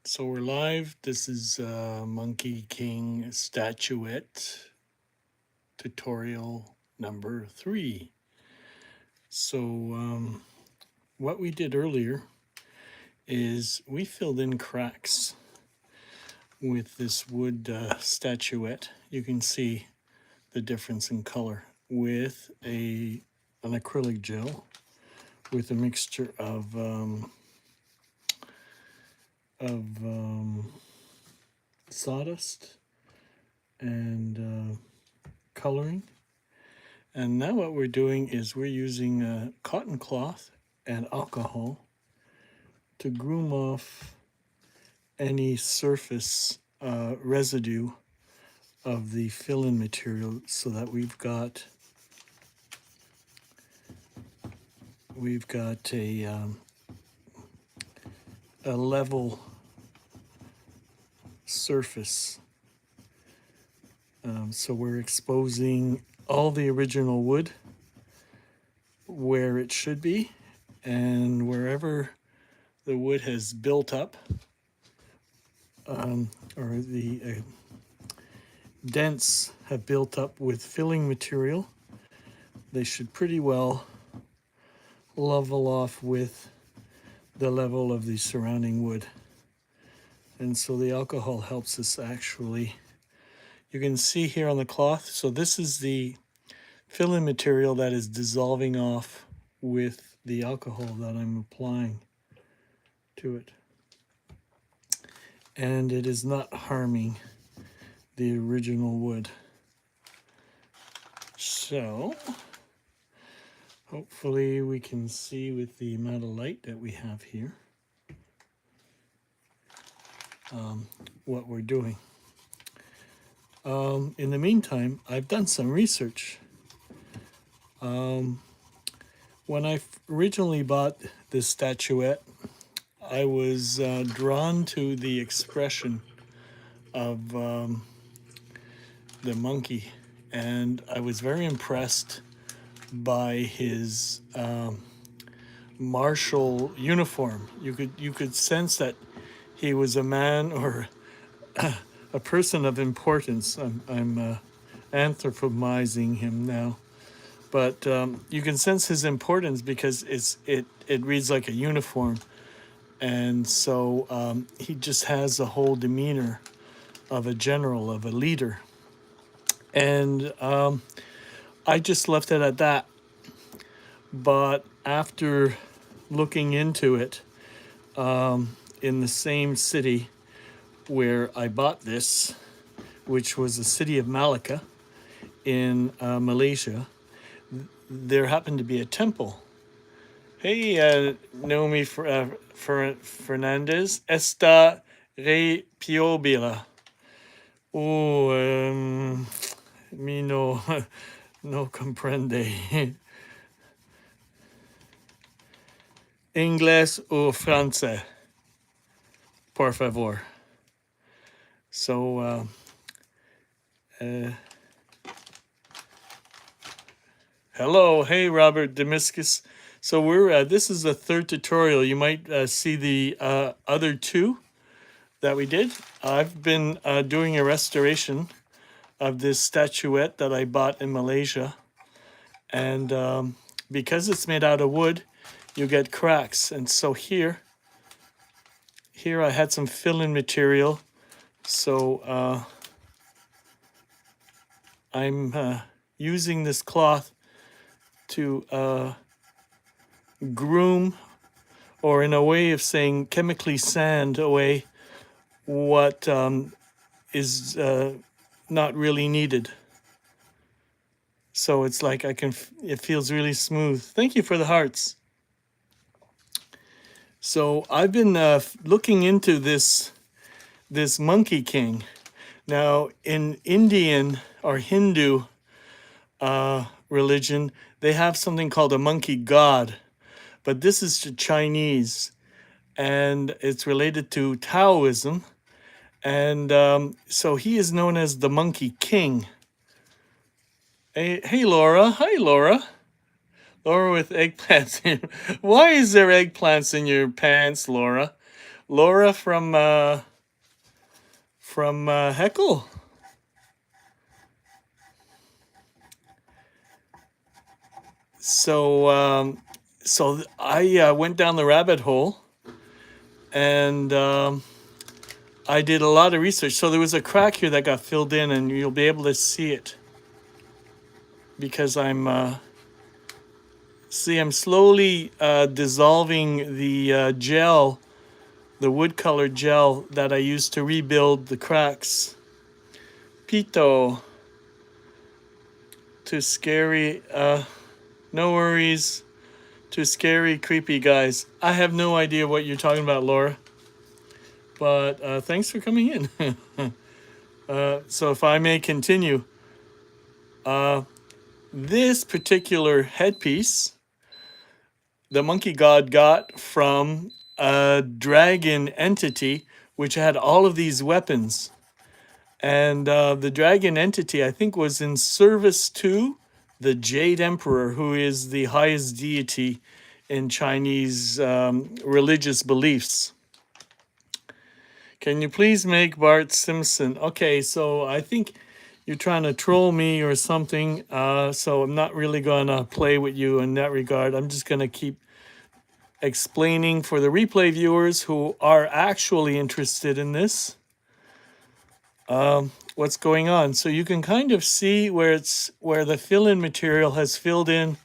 So we're live. This is Monkey King Statuette tutorial number 3. So what we did earlier is we filled in cracks with this wood statuette. You can see the difference in color with an acrylic gel with a mixture of sawdust and coloring. And now what we're doing is we're using a cotton cloth and alcohol to groom off any surface residue of the fill-in material so that we've got a level surface. So we're exposing all the original wood where it should be, and wherever the wood has built up or the dents have built up with filling material, they should pretty well level off with the level of the surrounding wood. And so the alcohol helps us actually. You can see here on the cloth, so this is the fill-in material that is dissolving off with the alcohol that I'm applying to it. And it is not harming the original wood. So hopefully we can see with the amount of light that we have here what we're doing. In the meantime, I've done some research. When I originally bought this statuette, I was drawn to the expression of the monkey, and I was very impressed by his martial uniform. You could sense that he was a man or a person of importance. I'm anthropomizing him now, but you can sense his importance because it reads like a uniform, and so he just has the whole demeanor of a general, of a leader, and I just left it at that. But after looking into it, in the same city where I bought this, which was the city of Malacca in Malaysia, there happened to be a temple. Hey, Naomi Fernandez, esta re piobila. Oh, mi no, no comprende. Inglés o francés, por favor. So, hello, hey Robert Damascus. So we're this is the third tutorial. You might see the other two that we did. I've been doing a restoration of this statuette that I bought in Malaysia, and because it's made out of wood, you get cracks. And so here I had some fill-in material, so I'm using this cloth to groom, or in a way of saying chemically sand away what is not really needed. So it's like it feels really smooth. Thank you for the hearts. So I've been looking into this Monkey King. Now, in Indian or Hindu religion, they have something called a monkey god, but this is Chinese, and it's related to Taoism, and so he is known as the Monkey King. Hey, Laura. Hi, Laura. Laura with eggplants. Why is there eggplants in your pants, Laura? Laura from Heckle. So I went down the rabbit hole, and I did a lot of research. So there was a crack here that got filled in, and you'll be able to see it because I'm slowly dissolving the gel, the wood colored gel that I used to rebuild the cracks. Pito, too scary. No worries. Too scary, creepy guys. I have no idea what you're talking about, Laura. But thanks for coming in. So if I may continue, this particular headpiece, the monkey god got from a dragon entity which had all of these weapons. And the dragon entity, I think, was in service to the Jade Emperor, who is the highest deity in Chinese religious beliefs. Can you please make Bart Simpson? Okay, so I think you're trying to troll me or something. So I'm not really going to play with you in that regard. I'm just going to keep explaining for the replay viewers who are actually interested in this what's going on. So you can kind of see where the fill-in material has filled in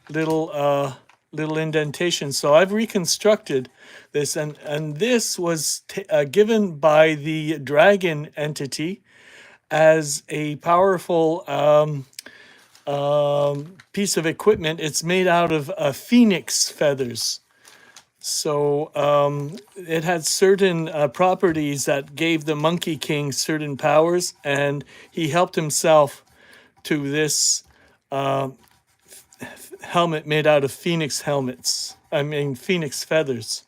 little indentations. So I've reconstructed this, and this was given by the dragon entity as a powerful piece of equipment. It's made out of phoenix feathers. So it had certain properties that gave the Monkey King certain powers, and he helped himself to this helmet made out of phoenix phoenix feathers.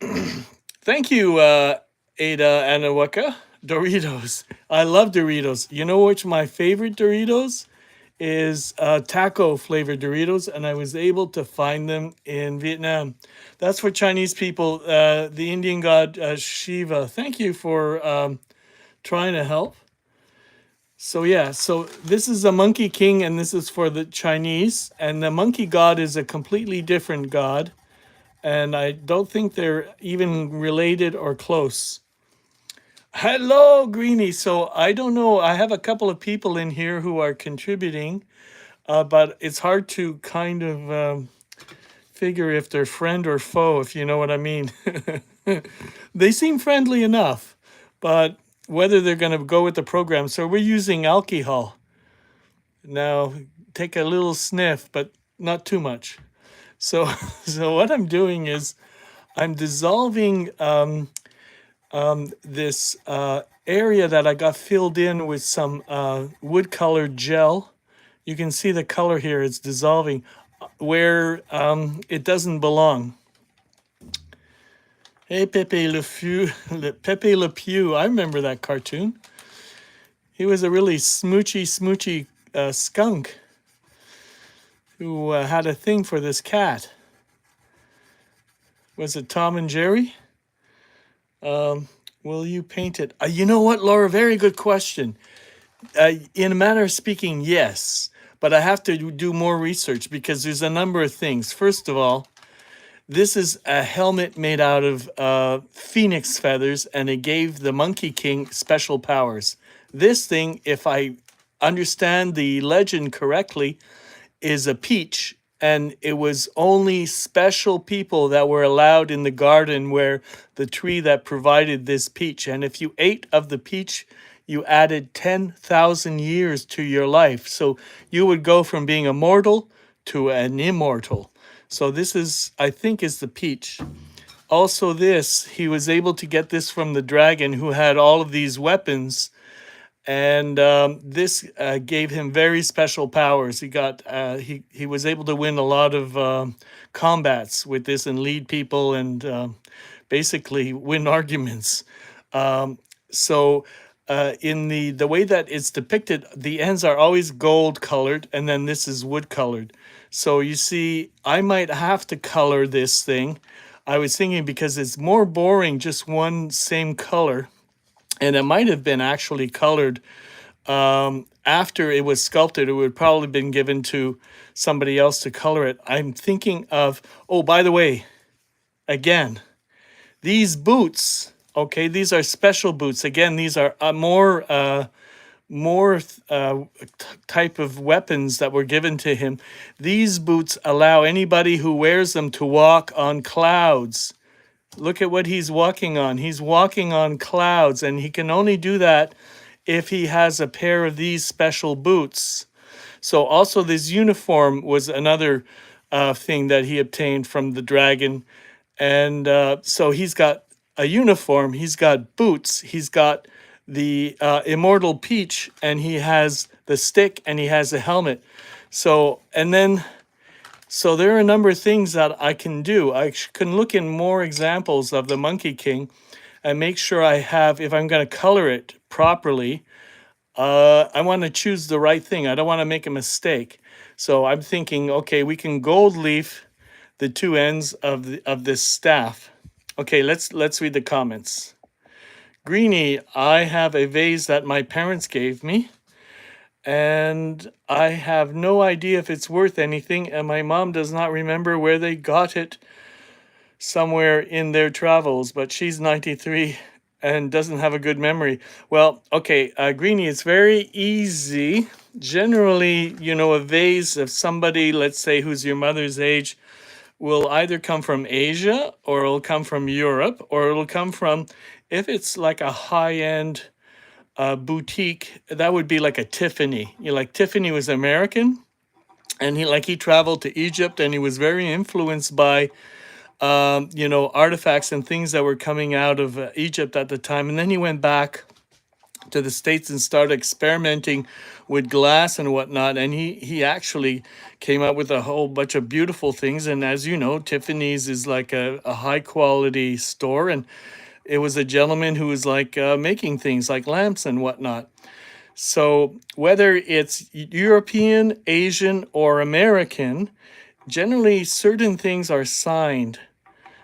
Thank you, Ada Anawaka. Doritos. I love Doritos. You know which my favorite Doritos is taco flavored Doritos, and I was able to find them in Vietnam. That's for Chinese people. The Indian god Shiva. Thank you for trying to help. So yeah, so this is the Monkey King, and this is for the Chinese, and the Monkey God is a completely different god, and I don't think they're even related or close. Hello, Greenie. So I don't know. I have a couple of people in here who are contributing, but it's hard to kind of figure if they're friend or foe, if you know what I mean. They seem friendly enough, but whether they're going to go with the program. So we're using alcohol. Now, take a little sniff, but not too much. So, so what I'm doing is I'm dissolving this area that I got filled in with some wood colored gel. You can see the color here, it's dissolving where it doesn't belong. Hey, Pepe Le Pew. Pepe Le Pew, I remember that cartoon. He was a really smoochy skunk who had a thing for this cat. Was it Tom and Jerry? Will you paint it? You know what, Laura? Very good question. In a manner of speaking, yes. But I have to do more research because there's a number of things. First of all, this is a helmet made out of phoenix feathers, and it gave the Monkey King special powers. This thing, if I understand the legend correctly, is a peach, and it was only special people that were allowed in the garden where the tree that provided this peach. And if you ate of the peach, you added 10,000 years to your life. So you would go from being a mortal to an immortal. So this is, I think, is the peach. Also this, he was able to get this from the dragon who had all of these weapons. And this gave him very special powers. He got he was able to win a lot of combats with this and lead people and basically win arguments. So in the way that it's depicted, the ends are always gold colored, and then this is wood colored. So you see, I might have to color this thing. I was thinking because it's more boring just one same color, and it might have been actually colored after it was sculpted. It would probably been given to somebody else to color it. I'm thinking of, oh, by the way, again, these boots, okay, these are special boots. Again, these are more type of weapons that were given to him. These boots allow anybody who wears them to walk on clouds. Look at what he's walking on. He's walking on clouds, and he can only do that if he has a pair of these special boots. So also this uniform was another thing that he obtained from the dragon. And so he's got a uniform, he's got boots, he's got the immortal peach, and he has the stick, and he has a helmet. So, and then, so there are a number of things that I can do. I can look in more examples of the Monkey King and make sure I have, if I'm going to color it properly, I want to choose the right thing. I don't want to make a mistake. So I'm thinking, okay, we can gold leaf the two ends of this staff. Okay, let's read the comments. Greenie, I have a vase that my parents gave me, and I have no idea if it's worth anything, and my mom does not remember where they got it, somewhere in their travels, but she's 93 and doesn't have a good memory. Well, okay, Greenie, it's very easy. Generally, you know, a vase of somebody, let's say, who's your mother's age, will either come from Asia, or it'll come from Europe, or it'll come from, if it's like a high-end boutique, that would be like a Tiffany. You know, like Tiffany was American, and he traveled to Egypt, and he was very influenced by you know, artifacts and things that were coming out of Egypt at the time. And then he went back to the States and started experimenting with glass and whatnot. And he actually came up with a whole bunch of beautiful things. And as you know, Tiffany's is like a high quality store. And it was a gentleman who was like making things like lamps and whatnot. So whether it's European, Asian, or American, generally certain things are signed.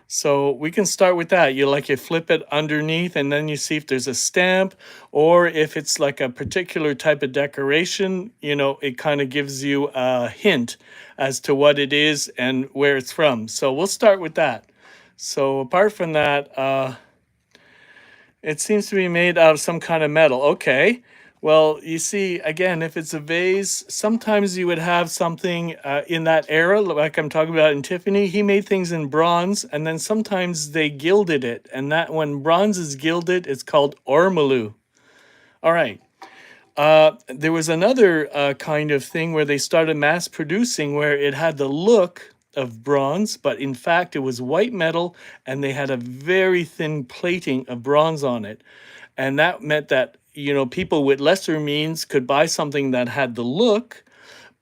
So we can start with that. You flip it underneath, and then you see if there's a stamp, or if it's like a particular type of decoration, you know, it kind of gives you a hint as to what it is and where it's from. So we'll start with that. So apart from that, it seems to be made out of some kind of metal. Okay. Well, you see, again, if it's a vase, sometimes you would have something in that era, like I'm talking about in Tiffany. He made things in bronze, and then sometimes they gilded it. And that when bronze is gilded, it's called ormolu. All right. There was another kind of thing where they started mass producing where it had the look of bronze, but in fact, it was white metal, and they had a very thin plating of bronze on it. And that meant that, you know, people with lesser means could buy something that had the look,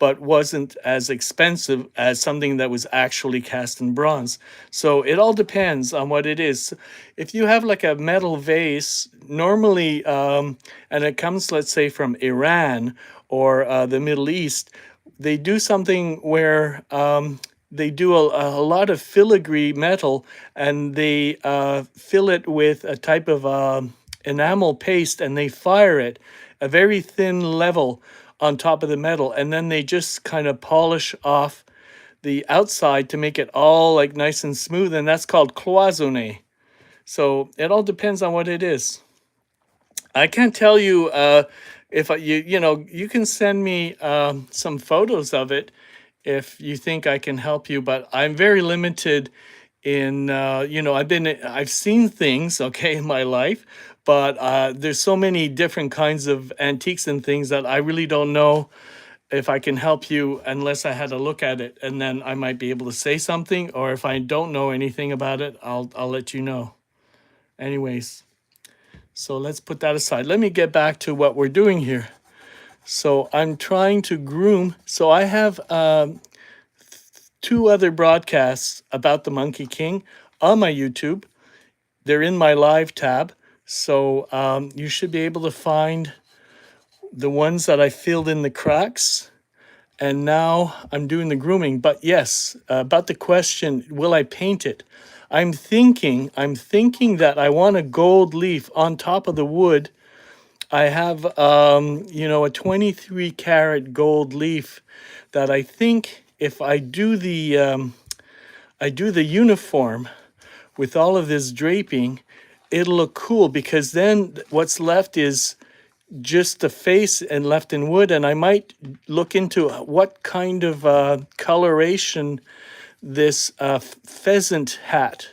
but wasn't as expensive as something that was actually cast in bronze. So it all depends on what it is. If you have like a metal vase, normally, and it comes, let's say, from Iran or the Middle East, they do something where they do a lot of filigree metal, and they fill it with a type of enamel paste, and they fire it a very thin level on top of the metal, and then they just kind of polish off the outside to make it all like nice and smooth, and that's called cloisonné. So it all depends on what it is. I can't tell you if you know, you can send me some photos of it if you think I can help you, but I'm very limited in you know, I've seen things, okay, in my life, but there's so many different kinds of antiques and things that I really don't know if I can help you unless I had a look at it, and then I might be able to say something, or if I don't know anything about it, I'll let you know. Anyways, so let's put that aside. Let me get back to what we're doing here. So I'm trying to groom. So I have two other broadcasts about the Monkey King on my YouTube. They're in my live tab. So you should be able to find the ones that I filled in the cracks. And now I'm doing the grooming. But yes, about the question, will I paint it? I'm thinking that I want a gold leaf on top of the wood. I have, a 23 karat gold leaf that I think if I do the uniform with all of this draping, it'll look cool because then what's left is just the face and left in wood. And I might look into what kind of coloration this pheasant hat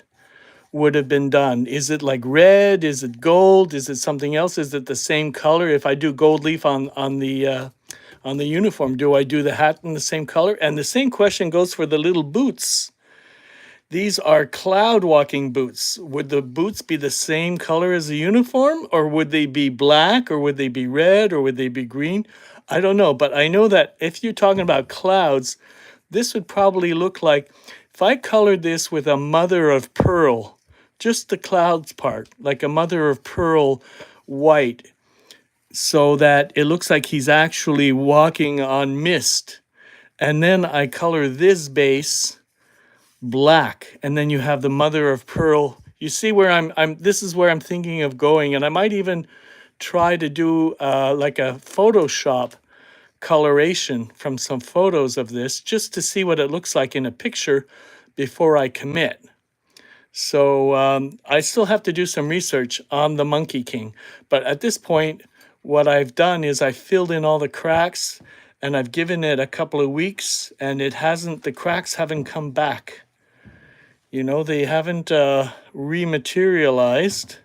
would have been done. Is it like red? Is it gold? Is it something else? Is it the same color? If I do gold leaf on the uniform, do I do the hat in the same color? And the same question goes for the little boots. These are cloud walking boots. Would the boots be the same color as the uniform, or would they be black, or would they be red, or would they be green? I don't know, but I know that if you're talking about clouds, this would probably look like if I colored this with a mother of pearl, just the clouds part, like a mother of pearl white, so that it looks like he's actually walking on mist. And then I color this base black, and then you have the mother of pearl. You see where I'm this is where I'm thinking of going, and I might even try to do like a Photoshop coloration from some photos of this just to see what it looks like in a picture before I commit. So I still have to do some research on the Monkey King. But at this point, what I've done is I filled in all the cracks and I've given it a couple of weeks, and the cracks haven't come back. They haven't rematerialized.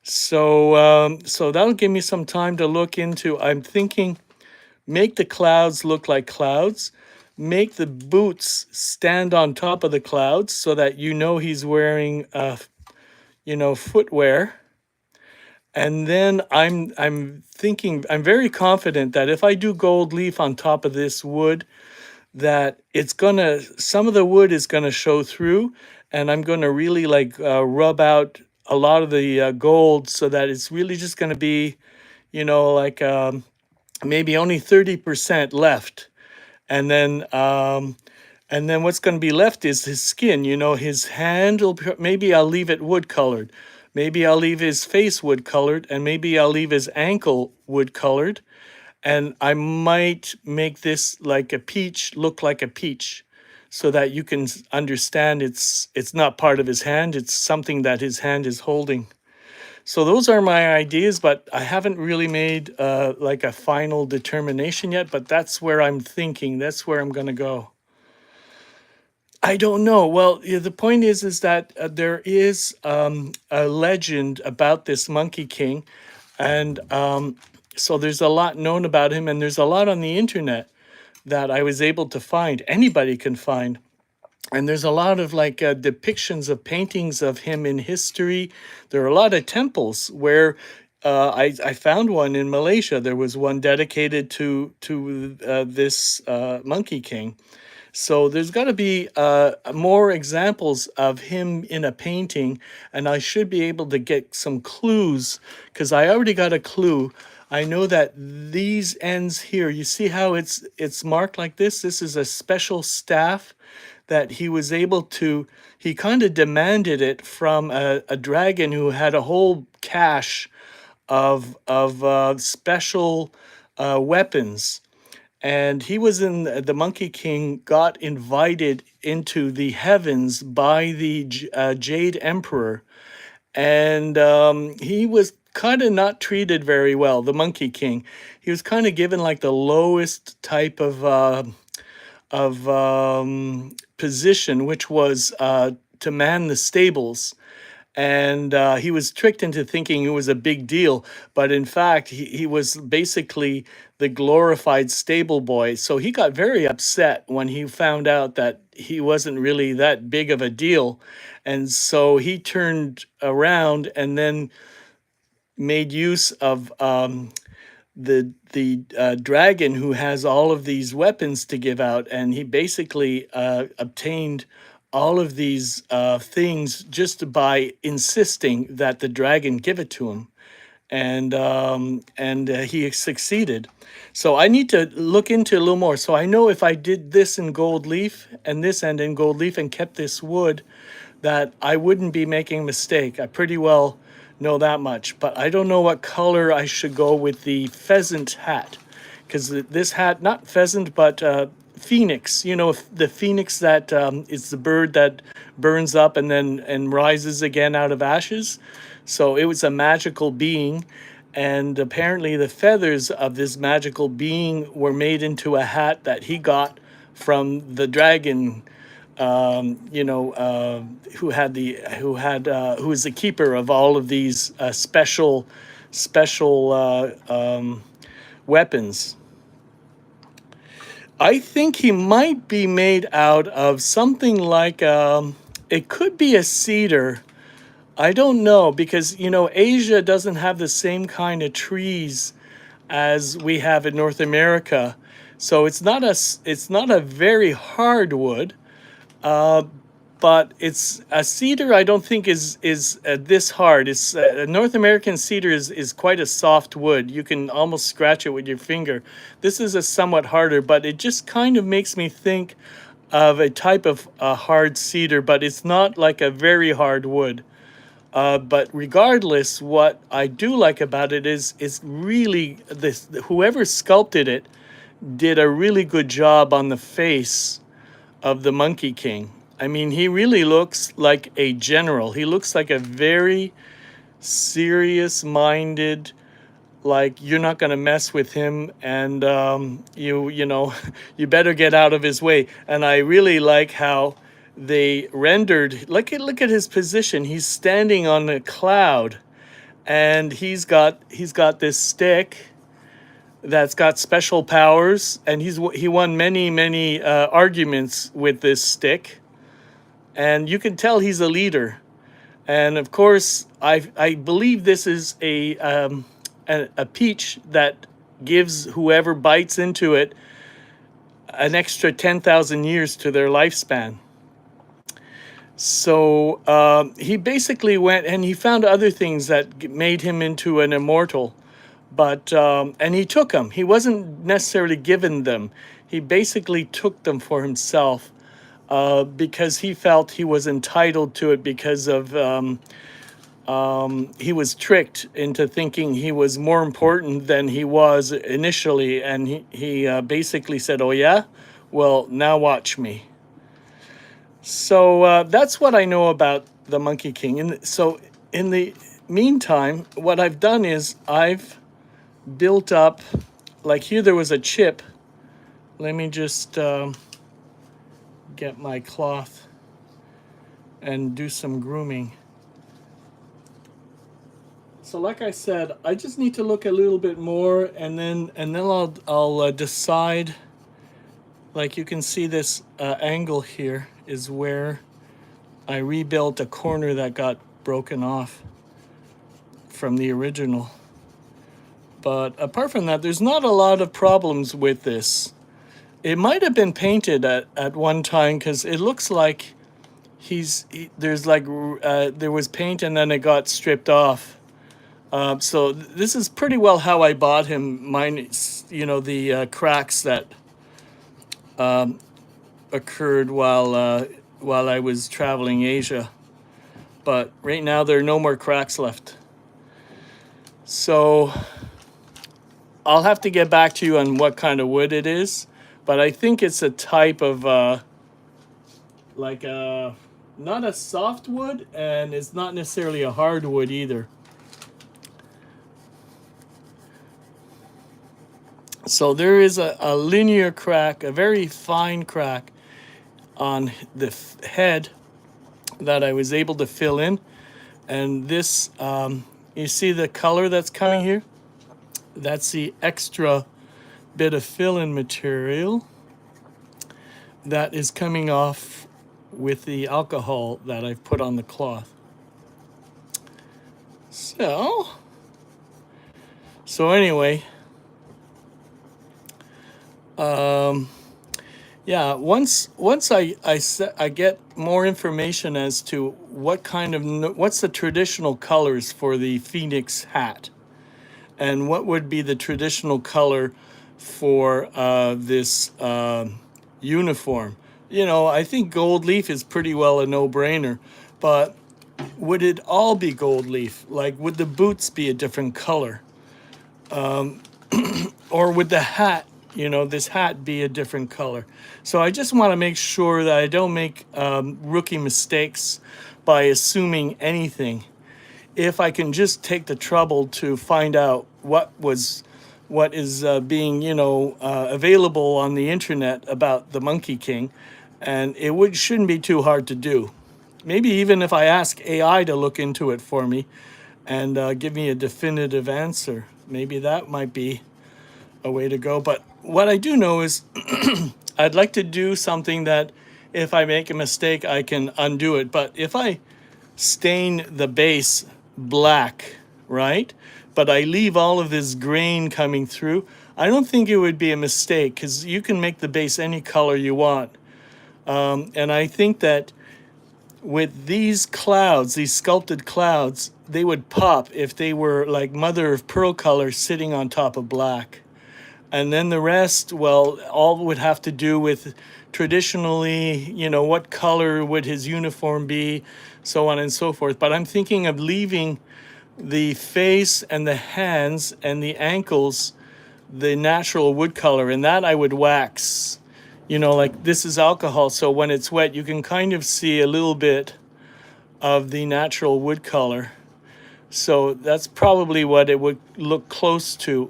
So that'll give me some time to look into. I'm thinking make the clouds look like clouds, make the boots stand on top of the clouds so that he's wearing footwear. And then I'm thinking, I'm very confident that if I do gold leaf on top of this wood, that some of the wood is gonna show through, and I'm gonna really like rub out a lot of the gold so that it's really just gonna be, like maybe only 30% left. And then what's going to be left is his skin. His hand maybe I'll leave it wood colored. Maybe I'll leave his face wood colored, and maybe I'll leave his ankle wood colored. And I might make this like a peach look like a peach so that you can understand it's not part of his hand, it's something that his hand is holding. So those are my ideas, but I haven't really made like a final determination yet, but that's where I'm thinking. That's where I'm going to go. I don't know. Well, yeah, the point is that there is a legend about this Monkey King, and so there's a lot known about him, and there's a lot on the internet that I was able to find. Anybody can find. And there's a lot of like depictions of paintings of him in history. There are a lot of temples where I found one in Malaysia. There was one dedicated to this Monkey King. So there's got to be more examples of him in a painting, and I should be able to get some clues because I already got a clue. I know that these ends here, you see how it's marked like this? This is a special staff that he was able to, he kind of demanded it from a dragon who had a whole cache of special weapons. And he was in the Monkey King got invited into the heavens by the Jade Emperor, and he was kind of not treated very well. The Monkey King, he was kind of given like the lowest type of position, which was to man the stables. And he was tricked into thinking it was a big deal, but in fact, he was basically the glorified stable boy. So he got very upset when he found out that he wasn't really that big of a deal. And so he turned around and then made use of the dragon who has all of these weapons to give out, and he basically obtained all of these things just by insisting that the dragon give it to him, and he succeeded. So I need to look into a little more. So I know if I did this in gold leaf and this end in gold leaf and kept this wood, that I wouldn't be making a mistake. I pretty well know that much, but I don't know what color I should go with the pheasant hat, because this hat, not pheasant, but phoenix. You know, the phoenix that is the bird that burns up and then and rises again out of ashes. So it was a magical being, and apparently the feathers of this magical being were made into a hat that he got from the dragon, you know, who was the keeper of all of these special weapons. I think he might be made out of something like it could be a cedar. I don't know, because you know Asia doesn't have the same kind of trees as we have in North America, so it's not a very hard wood. But it's a cedar. I don't think is this hard. It's a North American cedar is quite a soft wood. You can almost scratch it with your finger. This is a somewhat harder, but it just kind of makes me think of a type of hard cedar, but it's not like a very hard wood. But regardless, what I do like about it is really this, whoever sculpted it did a really good job on the face of the Monkey King. I mean, he really looks like a general. He looks like a very serious minded, like you're not going to mess with him, and you know, you better get out of his way. And I really like how they rendered, look at his position. He's standing on a cloud, and he's got this stick that's got special powers, and he won many arguments with this stick, and you can tell he's a leader. And of course, I believe this is a peach that gives whoever bites into it an extra 10,000 years to their lifespan. So he basically went and he found other things that made him into an immortal. But and he took them. He wasn't necessarily given them. He basically took them for himself because he felt he was entitled to it, because of he was tricked into thinking he was more important than he was initially, and he basically said, "Oh yeah, well now watch me." So that's what I know about the Monkey King. And so in the meantime, what I've done is I've built up, like here there was a chip. Let me just get my cloth and do some grooming. So like I said, I just need to look a little bit more, and then I'll decide. Like you can see, this angle here is where I rebuilt a corner that got broken off from the original. But apart from that, there's not a lot of problems with this. It might have been painted at one time, because it looks like there's like there was paint and then it got stripped off. So this is pretty well how I bought him. Mine, you know, the cracks that occurred while I was traveling Asia. But right now there are no more cracks left. So I'll have to get back to you on what kind of wood it is, but I think it's a type of like not a soft wood, and it's not necessarily a hard wood either. So there is a linear crack, a very fine crack on the head that I was able to fill in. And this, you see the color that's coming here? That's the extra bit of fill-in material that is coming off with the alcohol that I've put on the cloth. So anyway, yeah, once I get more information as to what's the traditional colors for the Phoenix hat, and what would be the traditional color for this uniform. You know, I think gold leaf is pretty well a no-brainer, but would it all be gold leaf? Like, would the boots be a different color? Or would the hat, this hat be a different color? So I just want to make sure that I don't make rookie mistakes by assuming anything. If I can just take the trouble to find out what is being, available on the internet about the Monkey King, and shouldn't be too hard to do. Maybe even if I ask AI to look into it for me and give me a definitive answer, maybe that might be a way to go. But what I do know is I'd like to do something that if I make a mistake, I can undo it. But if I stain the base black, right? But I leave all of this grain coming through, I don't think it would be a mistake because you can make the base any color you want. And I think that with these clouds, these sculpted clouds, they would pop if they were like mother of pearl color sitting on top of black. And then the rest, well, all would have to do with traditionally, what color would his uniform be, so on and so forth. But I'm thinking of leaving the face and the hands and the ankles the natural wood color, and that I would wax. Like this is alcohol, so when it's wet, you can kind of see a little bit of the natural wood color. So that's probably what it would look close to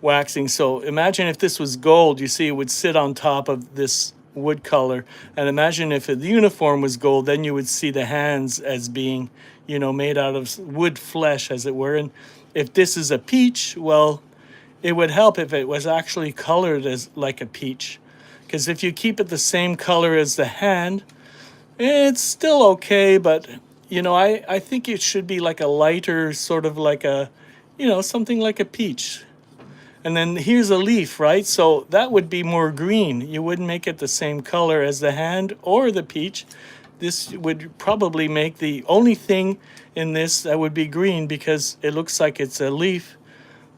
waxing. So imagine if this was gold, you see it would sit on top of this wood color. And imagine if the uniform was gold, then you would see the hands as being, made out of wood flesh, as it were. And if this is a peach, well, it would help if it was actually colored as like a peach. Because if you keep it the same color as the hand, it's still okay, but I think it should be like a lighter, sort of like a, something like a peach. And then here's a leaf, right? So that would be more green. You wouldn't make it the same color as the hand or the peach. This would probably make the only thing in this that would be green because it looks like it's a leaf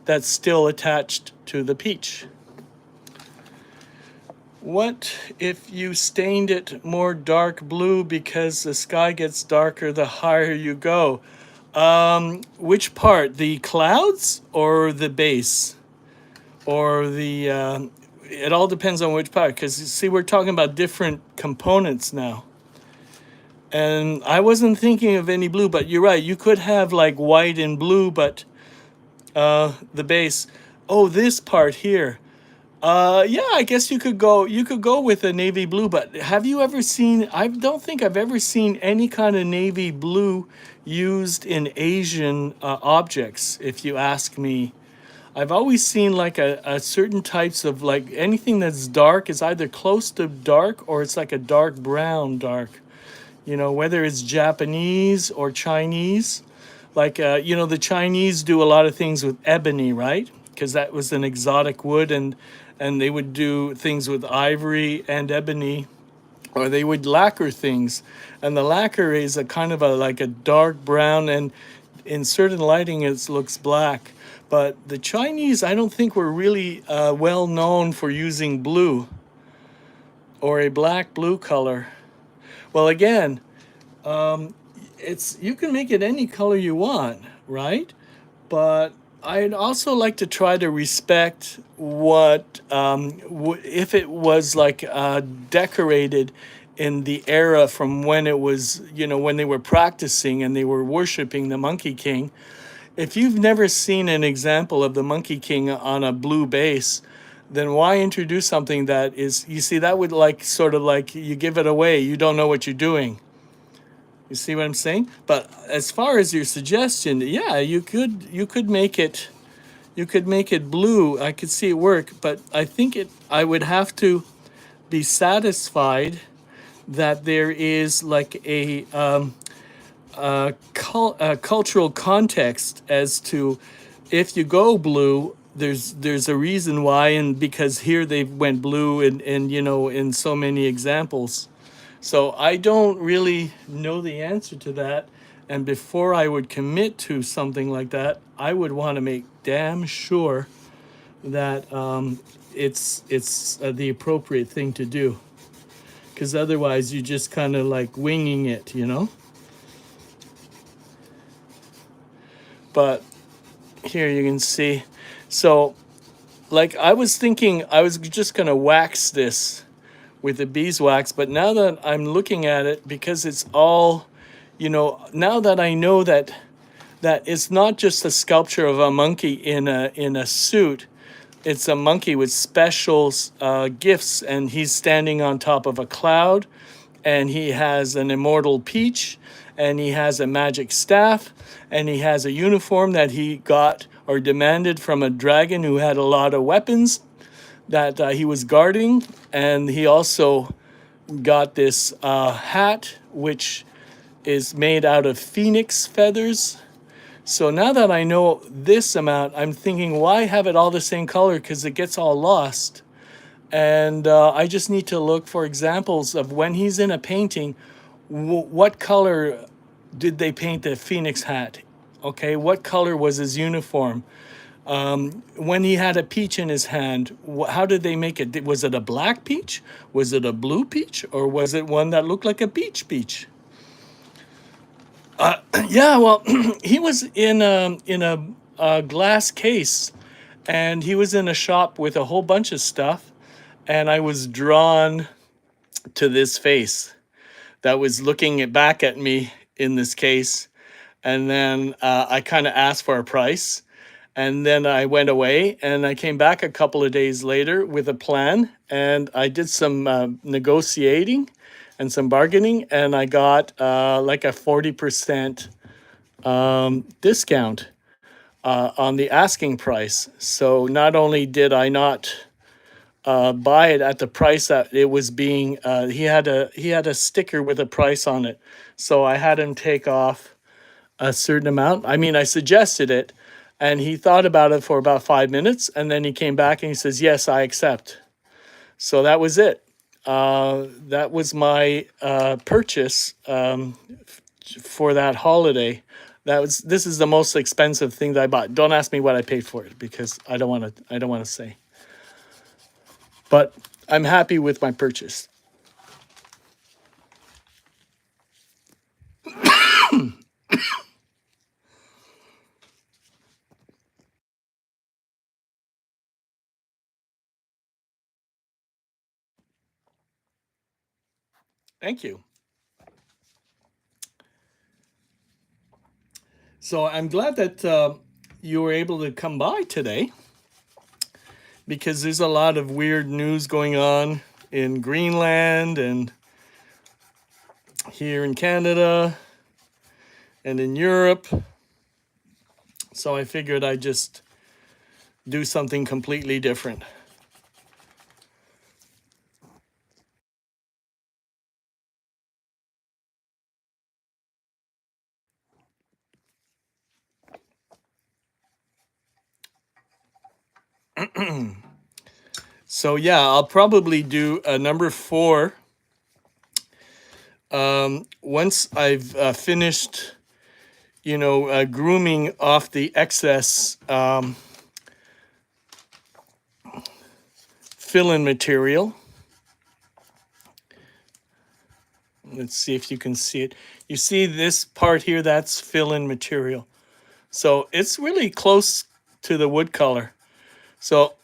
that's still attached to the peach. What if you stained it more dark blue because the sky gets darker the higher you go? Which part? The clouds or the base? Or the it all depends on which part, because see, we're talking about different components now. And I wasn't thinking of any blue, but you're right, you could have like white and blue, but the base, oh, this part here, yeah, I guess you could go with a navy blue. But have you ever seen, I don't think I've ever seen any kind of navy blue used in Asian objects, if you ask me. I've always seen like a certain types of, like, anything that's dark is either close to dark or it's like a dark brown dark. Whether it's Japanese or Chinese. Like, the Chinese do a lot of things with ebony, right? Because that was an exotic wood, and they would do things with ivory and ebony, or they would lacquer things. And the lacquer is a kind of like a dark brown, and in certain lighting it looks black. But the Chinese, I don't think were really well known for using blue or a black blue color. Well, again, you can make it any color you want, right? But I'd also like to try to respect what if it was like decorated in the era from when it was, when they were practicing and they were worshiping the Monkey King. If you've never seen an example of the Monkey King on a blue base, then why introduce something that is, you see, that would like sort of like you give it away. You don't know what you're doing. You see what I'm saying? But as far as your suggestion, yeah, you could make it blue. I could see it work, but I think I would have to be satisfied that there is like a cultural context as to, if you go blue, there's a reason why, and because here they went blue and in so many examples. So I don't really know the answer to that, and before I would commit to something like that, I would want to make damn sure that it's the appropriate thing to do, because otherwise you just kind of like winging it. But here you can see. So, like, I was thinking I was just gonna wax this with the beeswax, but now that I'm looking at it, because it's all, now that I know that it's not just a sculpture of a monkey in a suit, it's a monkey with special gifts, and he's standing on top of a cloud, and he has an immortal peach, and he has a magic staff, and he has a uniform that he got or demanded from a dragon who had a lot of weapons that he was guarding, and he also got this hat which is made out of phoenix feathers. So now that I know this amount, I'm thinking, why have it all the same color? Because it gets all lost. And I just need to look for examples of when he's in a painting, what color did they paint the phoenix hat? Okay, what color was his uniform? When he had a peach in his hand, how did they make it? Was it a black peach? Was it a blue peach? Or was it one that looked like a peach peach? Yeah, well, he was in a glass case, and he was in a shop with a whole bunch of stuff, and I was drawn to this face that was looking back at me in this case, and then I kind of asked for a price, and then I went away, and I came back a couple of days later with a plan, and I did some negotiating and some bargaining, and I got like a 40% discount on the asking price. So not only did I not buy it at the price that it was being, he had a sticker with a price on it, so I had him take off a certain amount. I mean, I suggested it, and he thought about it for about 5 minutes, and then he came back and he says, "Yes, I accept." So that was it. That was my purchase for that holiday. This is the most expensive thing that I bought. Don't ask me what I paid for it, because I don't want to. I don't want to say. But I'm happy with my purchase. Thank you. So I'm glad that you were able to come by today, because there's a lot of weird news going on in Greenland and here in Canada and in Europe. So I figured I'd just do something completely different. So yeah, I'll probably do a number 4 once I've finished, grooming off the excess fill-in material. Let's see if you can see it. You see this part here? That's fill-in material. So it's really close to the wood color. So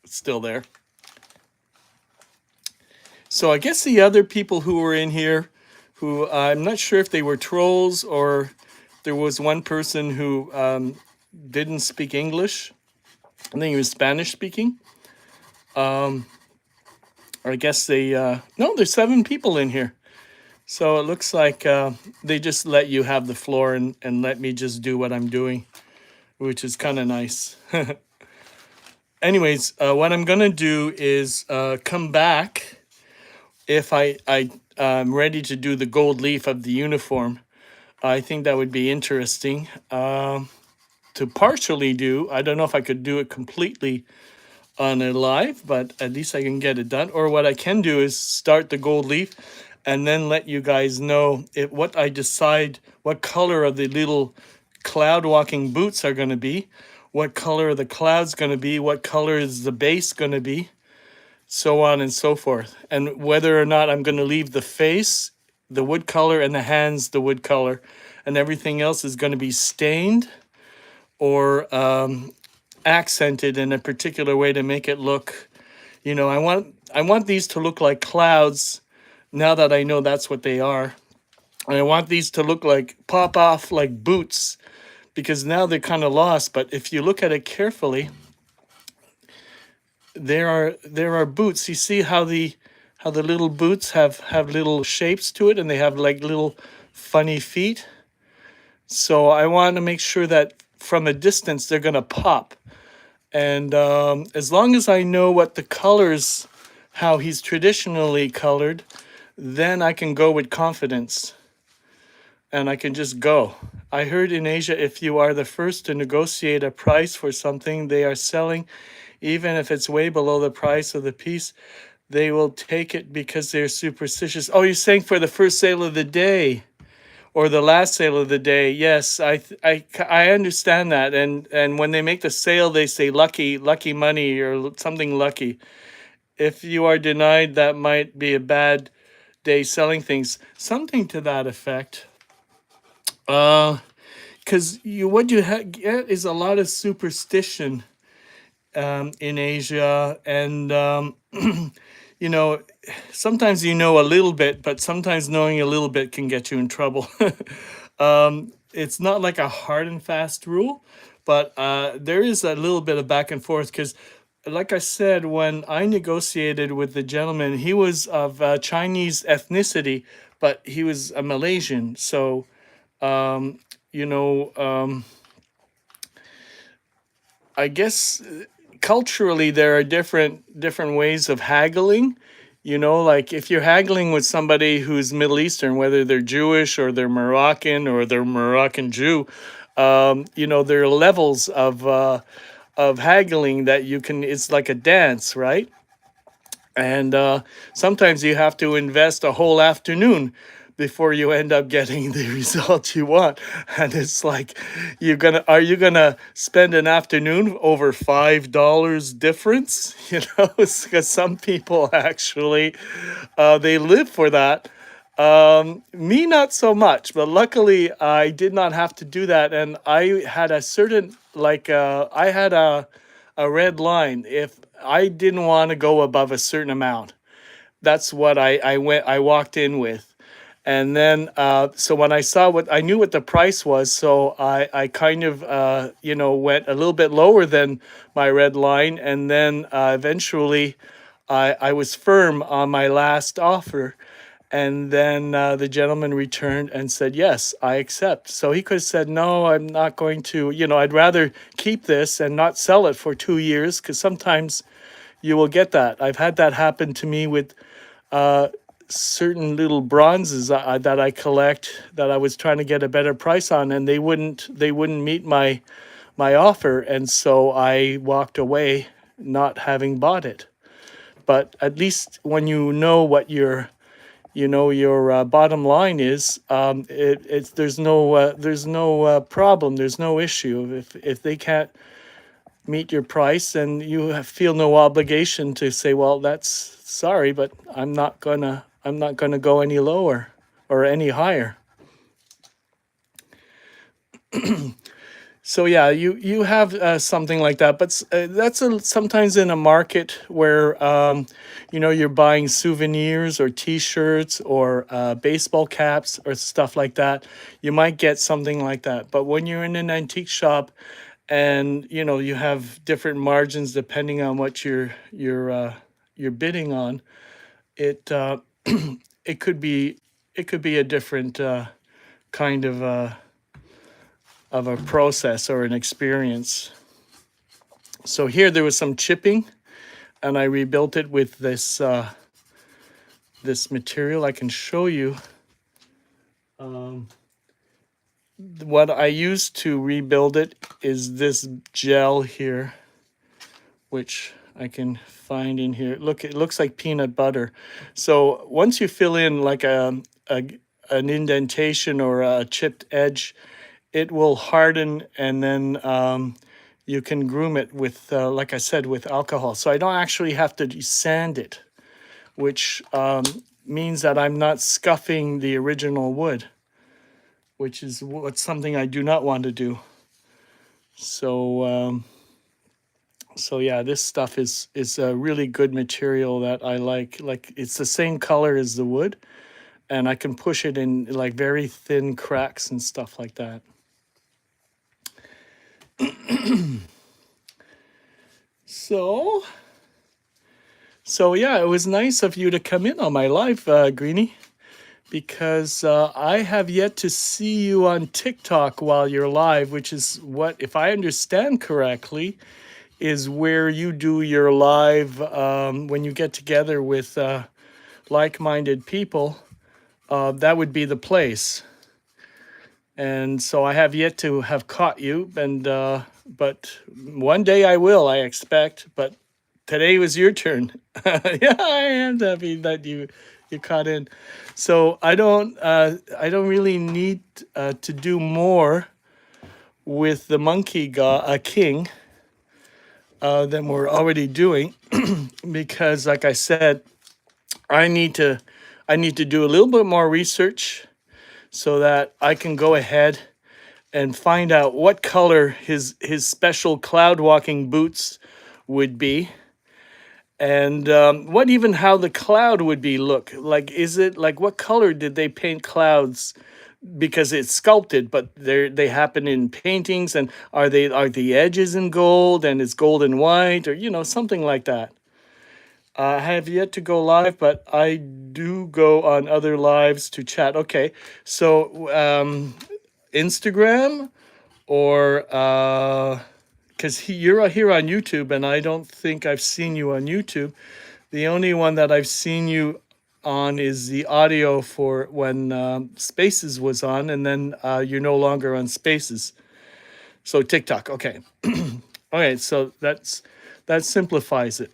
it's still there. So I guess the other people who were in here, who I'm not sure if they were trolls or there was one person who didn't speak English. I think he was Spanish speaking. Or I guess no, there's 7 people in here. So it looks like they just let you have the floor and let me just do what I'm doing, which is kind of nice. Anyways, what I'm going to do is come back if I'm ready to do the gold leaf of the uniform. I think that would be interesting to partially do. I don't know if I could do it completely on a live, but at least I can get it done. Or what I can do is start the gold leaf and then let you guys know what I decide, what color of the little cloud walking boots are going to be, what color the cloud's going to be, what color is the base going to be, so on and so forth. And whether or not I'm going to leave the face, the wood color, and the hands, the wood color, and everything else is going to be stained or accented in a particular way to make it look, I want these to look like clouds now that I know that's what they are. And I want these to look like pop off like boots because now they're kind of lost. But if you look at it carefully, there are boots. You see how the little boots have little shapes to it, and they have like little funny feet. So I want to make sure that from a distance they're gonna pop. And as long as I know what the colors, how he's traditionally colored, then I can go with confidence and I can just go. I heard in Asia, if you are the first to negotiate a price for something they are selling, even if it's way below the price of the piece, they will take it because they're superstitious. Oh, you're saying for the first sale of the day or the last sale of the day? Yes, I understand that. And when they make the sale, they say lucky money or something lucky. If you are denied, that might be a bad day selling things, something to that effect. Because what you get is a lot of superstition in Asia, and you know, sometimes you know a little bit, but sometimes knowing a little bit can get you in trouble. It's not like a hard and fast rule, but there is a little bit of back and forth because, like I said, when I negotiated with the gentleman, he was of Chinese ethnicity, but he was a Malaysian. So, you know, I guess culturally there are different ways of haggling. Like if you're haggling with somebody who's Middle Eastern, whether they're Jewish or they're Moroccan or they're Moroccan Jew, there are levels of haggling that you can. It's like a dance, right? And sometimes you have to invest a whole afternoon before you end up getting the result you want. And it's like, are you gonna spend an afternoon over $5 difference? Because some people actually they live for that. Me, not so much, but luckily I did not have to do that. And I had a certain, I had a red line. If I didn't want to go above a certain amount, that's what I walked in with. And then, so when I saw I knew what the price was, so I kind of, went a little bit lower than my red line. And then eventually I was firm on my last offer. And then the gentleman returned and said, "Yes, I accept." So he could have said, "No, I'm not going to, I'd rather keep this and not sell it for 2 years," because sometimes you will get that. I've had that happen to me with certain little bronzes that I collect that I was trying to get a better price on, and they wouldn't meet my offer, and so I walked away not having bought it. But at least when you know what your bottom line is, there's no problem, there's no issue. If they can't meet your price, and feel no obligation to say, well, that's sorry, but I'm not gonna go any lower or any higher. So yeah, you have something like that, but that's sometimes in a market where you're buying souvenirs or T-shirts or baseball caps or stuff like that. You might get something like that, but when you're in an antique shop, and you have different margins depending on what you're bidding on, it it could be a different kind of a process or an experience. So here there was some chipping, and I rebuilt it with this material. I can show you what I used to rebuild it is this gel here, which I can find in here. Look, it looks like peanut butter. So once you fill in like a an indentation or a chipped edge, it will harden, and then you can groom it with, like I said, with alcohol. So I don't actually have to sand it, which means that I'm not scuffing the original wood, which is what's something I do not want to do. So so yeah, this stuff is a really good material that I like. Like it's the same color as the wood, and I can push it in like very thin cracks and stuff like that. So so yeah, it was nice of you to come in on my live, Greenie, because I have yet to see you on TikTok while you're live, which is what, if I understand correctly, is where you do your live when you get together with like-minded people. That would be the place. And so I have yet to have caught you, and but one day I will, I expect. But today was your turn. Yeah, I am happy that you caught in. So I don't really need to do more with the monkey king than we're already doing, because like I said, I need to I need to do a little bit more research so that I can go ahead and find out what color his special cloud walking boots would be, and what even how the cloud would be look like. Is it like, what color did they paint clouds? Because it's sculpted, but they happen in paintings, and are the edges in gold, and it's gold and white, or something like that. I have yet to go live, but I do go on other lives to chat. Okay, so Instagram, or because you're here on YouTube, and I don't think I've seen you on YouTube. The only one that I've seen you on is the audio for when Spaces was on, and then you're no longer on Spaces. So TikTok, okay. All right, so that simplifies it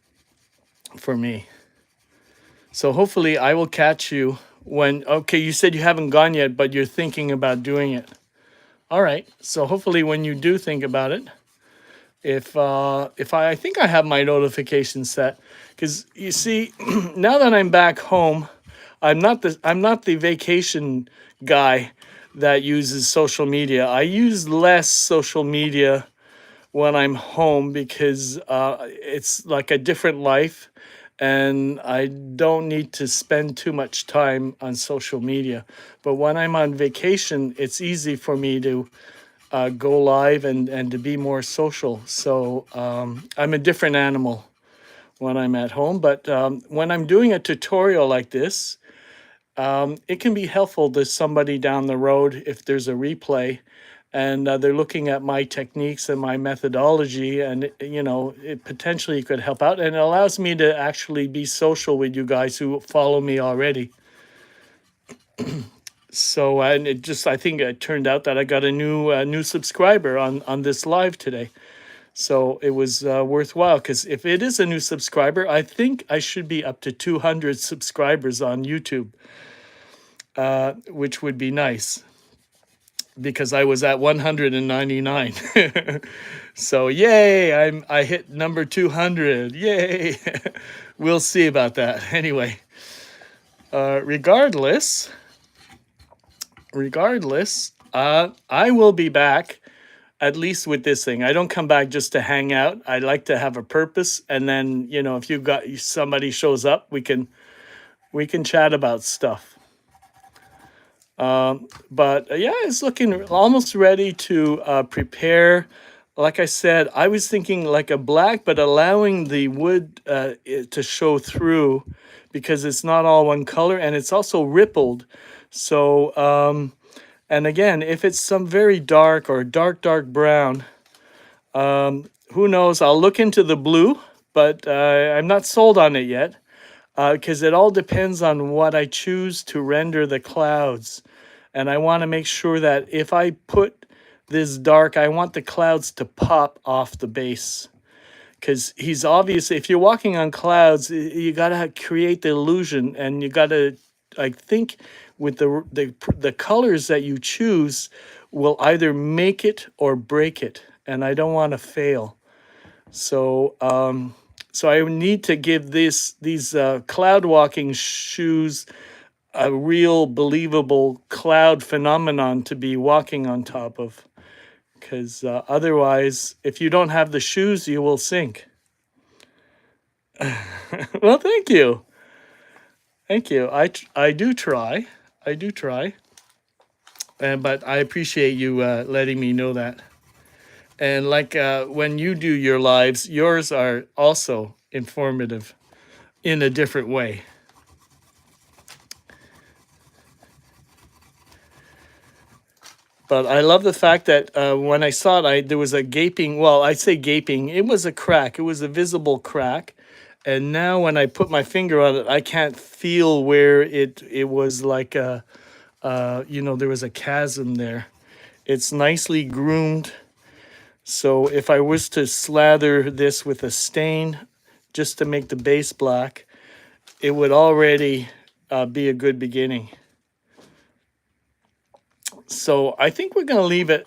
for me. So hopefully I will catch you when, okay, you said you haven't gone yet, but you're thinking about doing it. All right. So hopefully when you do think about it, if I think I have my notifications set, because you see, now that I'm back home, I'm not the vacation guy that uses social media. I use less social media when I'm home because it's like a different life, and I don't need to spend too much time on social media. But when I'm on vacation, it's easy for me to go live and to be more social. So I'm a different animal when I'm at home. But when I'm doing a tutorial like this, it can be helpful to somebody down the road if there's a replay, and they're looking at my techniques and my methodology, and it potentially could help out, and it allows me to actually be social with you guys who follow me already. So and it just, I think it turned out that I got a new subscriber on this live today. So it was worthwhile, because if it is a new subscriber, I think I should be up to 200 subscribers on YouTube, which would be nice, because I was at 199. So yay, I hit number 200. Yay. We'll see about that. Anyway, regardless, I will be back, at least with this thing. I don't come back just to hang out. I like to have a purpose, and then if you got somebody shows up, we can chat about stuff. But yeah, it's looking almost ready to prepare. Like I said, I was thinking like a black, but allowing the wood to show through, because it's not all one color, and it's also rippled. So and again, if it's some very dark or dark brown, who knows? I'll look into the blue, but I'm not sold on it yet, because it all depends on what I choose to render the clouds. And I want to make sure that if I put this dark, I want the clouds to pop off the base, because he's obviously, if you're walking on clouds, you got to create the illusion, and you got to, I think, with the colors that you choose will either make it or break it, and I don't want to fail. So so I need to give these cloud walking shoes a real believable cloud phenomenon to be walking on top of, because otherwise, if you don't have the shoes, you will sink. Well, thank you. Thank you. I do try. I do try. But I appreciate you letting me know that. And like when you do your lives, yours are also informative in a different way. But I love the fact that when I saw it, there was a gaping. Well, I say gaping. It was a crack. It was a visible crack. And now when I put my finger on it, I can't feel where it was like a, there was a chasm there. It's nicely groomed. So if I was to slather this with a stain just to make the base black, it would already be a good beginning. So I think we're going to leave it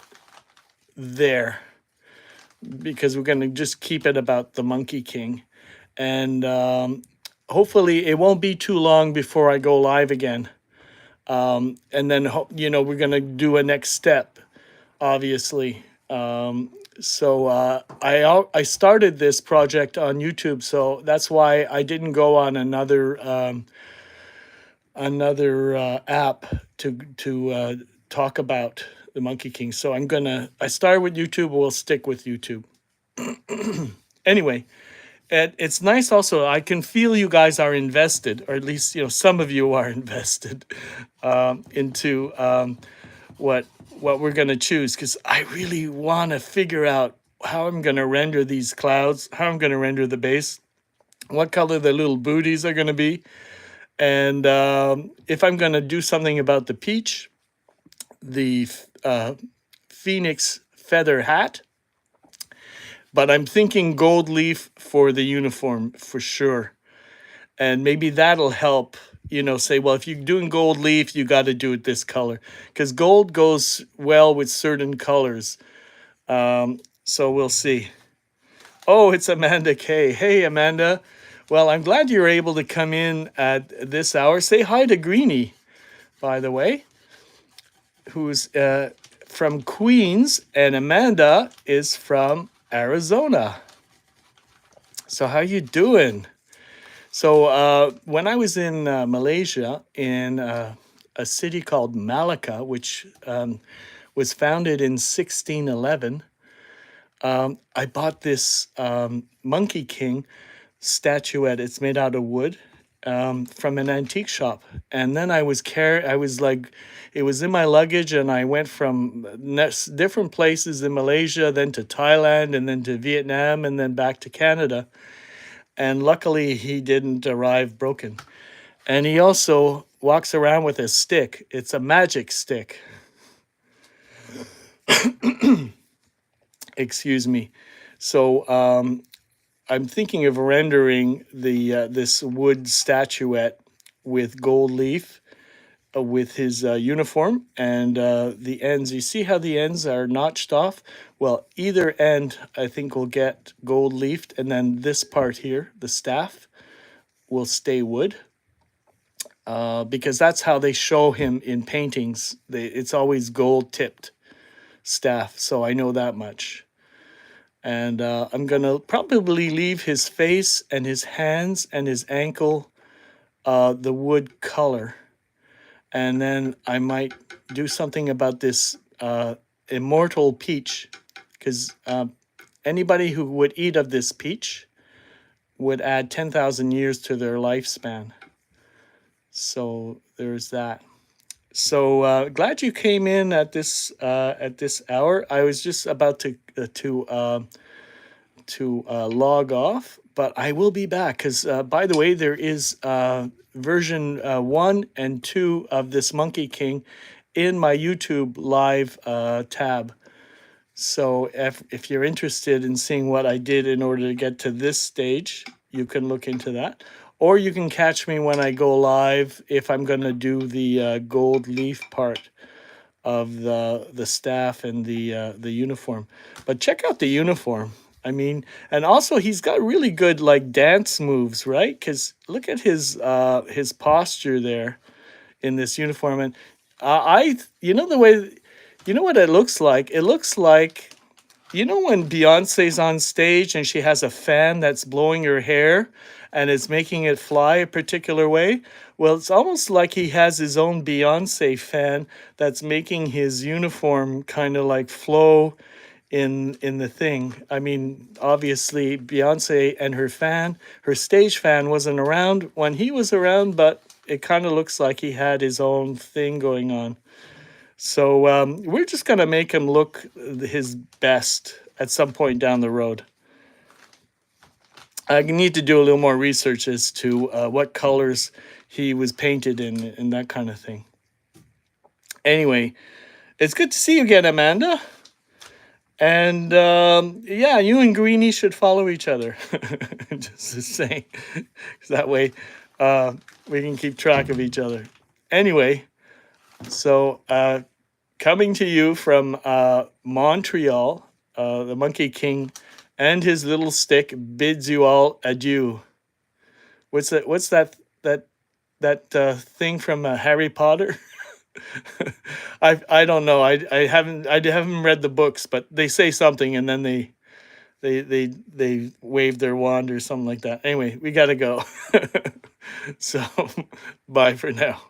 there because we're going to just keep it about the Monkey King. And hopefully it won't be too long before I go live again. And then, we're going to do a next step, obviously. So I started this project on YouTube, so that's why I didn't go on another app to talk about the Monkey King. So I started with YouTube. We'll stick with YouTube. Anyway, it's nice also. I can feel you guys are invested, or at least some of you are invested into what we're going to choose, because I really want to figure out how I'm going to render these clouds, how I'm going to render the base, what color the little booties are going to be, and if I'm going to do something about the peach, the phoenix feather hat. But I'm thinking gold leaf for the uniform for sure. And maybe that'll help, say, well, if you're doing gold leaf, you got to do it this color, because gold goes well with certain colors. So we'll see. Oh, it's Amanda K. Hey, Amanda. Well, I'm glad you're able to come in at this hour. Say hi to Greenie, by the way, who's from Queens, and Amanda is from Arizona. So how you doing? So when I was in Malaysia, in a city called Malacca, which was founded in 1611, I bought this Monkey King statuette. It's made out of wood from an antique shop, and then I was like, it was in my luggage, and I went from different places in Malaysia, then to Thailand, and then to Vietnam, and then back to Canada. And luckily, he didn't arrive broken. And he also walks around with a stick. It's a magic stick. Excuse me. So I'm thinking of rendering this wood statuette with gold leaf with his uniform, and the ends. You see how the ends are notched off? Well, either end I think will get gold leafed, and then this part here, the staff, will stay wood. Because that's how they show him in paintings. It's always gold tipped staff, so I know that much. And I'm gonna probably leave his face and his hands and his ankle the wood color. And then I might do something about this immortal peach, because anybody who would eat of this peach would add 10,000 years to their lifespan. So there's that. So glad you came in at this hour. I was just about to log off, but I will be back, because by the way, there is version 1 and 2 of this Monkey King in my YouTube live tab. So if you're interested in seeing what I did in order to get to this stage, you can look into that. Or you can catch me when I go live if I'm going to do the gold leaf part of the staff and the uniform. But check out the uniform. I mean, and also he's got really good like dance moves, right? Because look at his posture there in this uniform, and you know the way, you know what it looks like. It looks like, you know, when Beyonce's on stage and she has a fan that's blowing her hair and it's making it fly a particular way? Well, it's almost like he has his own Beyonce fan that's making his uniform kind of like flow in the thing. I mean, obviously Beyonce and her stage fan wasn't around when he was around, but it kind of looks like he had his own thing going on. So we're just going to make him look his best at some point down the road. I need to do a little more research as to what colors he was painted in and that kind of thing. Anyway, it's good to see you again, Amanda. And yeah, you and Greenie should follow each other. Just to say, that way we can keep track of each other. Anyway, so coming to you from Montreal, the Monkey King and his little stick bids you all adieu. What's that? What's that thing from Harry Potter? I don't know. I haven't read the books, but they say something and then they wave their wand or something like that. Anyway, we gotta go. So bye for now.